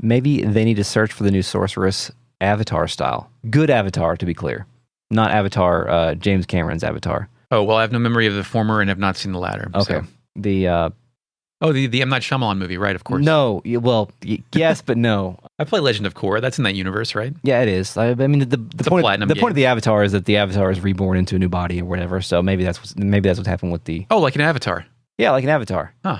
maybe they need to search for the new Sorceress Avatar style. Good Avatar, to be clear. Not Avatar, James Cameron's Avatar. Oh, well, I have no memory of the former and have not seen the latter. Okay. So. The The M. Night Shyamalan movie, right? Of course. No, yes, but no. I play Legend of Korra. That's in that universe, right? Yeah, it is. I mean, the point. platinum The point game. of the Avatar is that the Avatar is reborn into a new body or whatever. So maybe that's what happened with the. Oh, like an Avatar. Yeah, like an Avatar. Huh.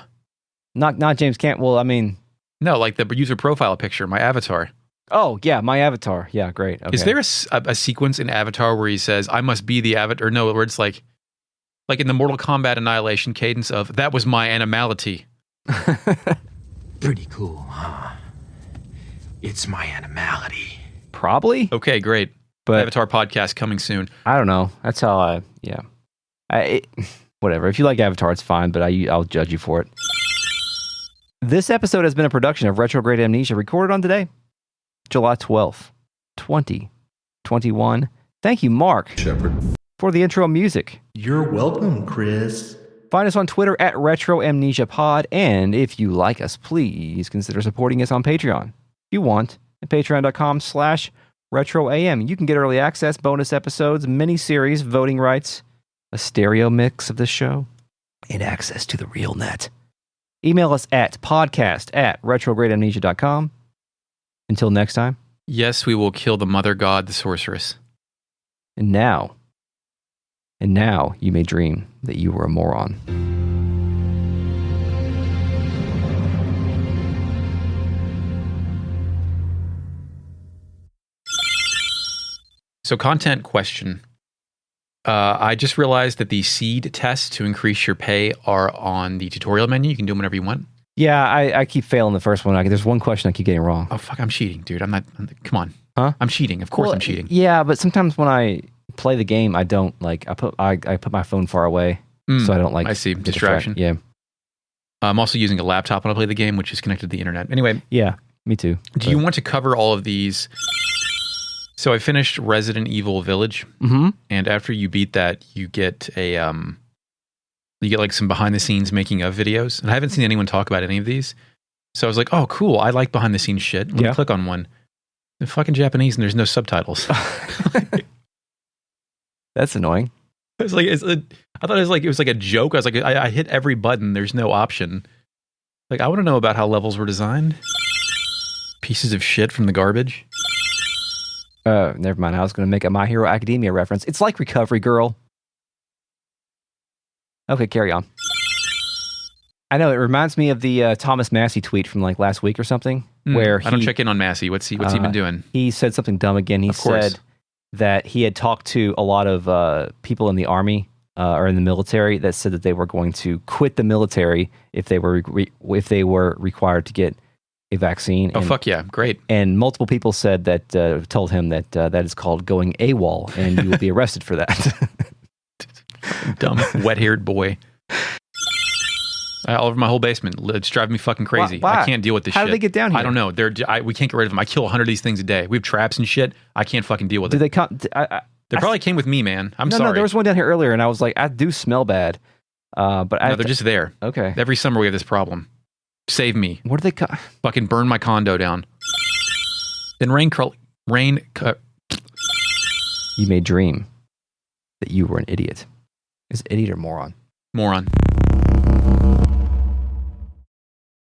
Not James Cameron. Well, I mean. No, like the user profile picture, my avatar. Oh yeah, my Avatar. Yeah, great. Okay. Is there a sequence in Avatar where he says, "I must be the Avatar"? Or no, where it's like in the Mortal Kombat Annihilation cadence of "That was my animality." Pretty cool, huh? It's my animality. Probably. Okay, great. But Avatar podcast coming soon. I don't know. That's how whatever. If you like Avatar, it's fine, but I'll judge you for it. This episode has been a production of Retrograde Amnesia, recorded on today, July 12th, 2021. Thank you, Mark, Shepard. for the intro music. You're welcome, Chris. Find us on Twitter at RetroAmnesiaPod, and if you like us, please consider supporting us on Patreon. If you want, at patreon.com/RetroAM. You can get early access, bonus episodes, mini-series, voting rights, a stereo mix of the show, and access to the real net. Email us at podcast@retrogradeamnesia.com. Until next time. Yes, we will kill the mother god, the sorceress. And now you may dream that you were a moron. So, content question. I just realized that the seed tests to increase your pay are on the tutorial menu. You can do them whenever you want. Yeah, I keep failing the first one. There's one question I keep getting wrong. Oh, fuck, I'm cheating, dude. I'm not. Come on. Huh? I'm cheating. Of course Well, I'm cheating. Yeah, but sometimes when I play the game, I don't I put my phone far away, so I don't I see. get Distraction. distracted. Yeah. I'm also using a laptop when I play the game, which is connected to the internet. Anyway, Yeah, me too. do you want to cover all of these? So I finished Resident Evil Village, Mm-hmm. and after you beat that, you get like some behind the scenes making of videos. And I haven't seen anyone talk about any of these. So I was like, oh, cool. I like behind the scenes shit. Let me click on one. They're fucking Japanese and there's no subtitles. That's annoying. I thought it was like a joke. I was like, I hit every button. There's no option. Like, I want to know about how levels were designed. Pieces of shit from the garbage. Never mind. I was going to make a My Hero Academia reference. It's like Recovery Girl. Okay, carry on. I know, it reminds me of the Thomas Massey tweet from like last week or something, where I don't check in on Massey. What's he been doing? He said something dumb again. He said that he had talked to a lot of people in the army or in the military that said that they were going to quit the military if they were required to get a vaccine. Oh, fuck yeah. Great. And multiple people said that, told him that that is called going AWOL, and you will be arrested for that. Dumb, wet-haired boy. All over my whole basement. It's driving me fucking crazy. Why? I can't deal with this shit. How did they get down here? I don't know. We can't get rid of them. I kill 100 of these things a day. We have traps and shit. I can't fucking deal with Do it. they come? They probably came with me, man. I'm No, sorry. no, there was one down here earlier, and I was like, I do smell bad. But No, they're just there. okay. Every summer we have this problem. Save me. Where do they come? Fucking burn my condo down. Then rain. You may dream that you were an idiot. Is it idiot or moron? Moron.